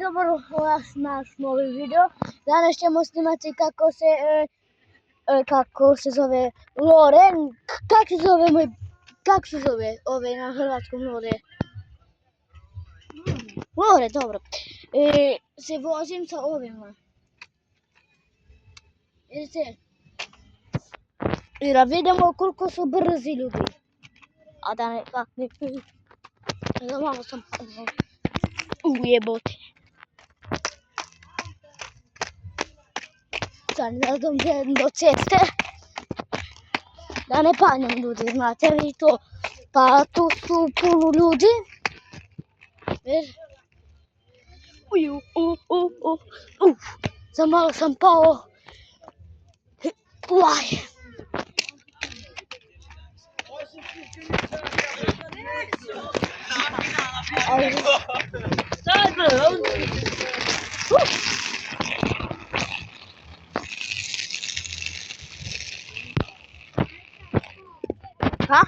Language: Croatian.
dobro u naš novi video. Danas ćemo snimati kako se zove Lore. Kako se zove ove na hrvatskom Lore? Lore, dobro. Se vozim sa ovima. Vidite? I da vidimo koliko su brzi ljudi. A da ne... Da malo sam ujebote. Sad ne znam do ceste. Da ne padnem ljudi, znate vi to. Pa tu su puno ljudi. Za malo sam pao. Uaj. Sad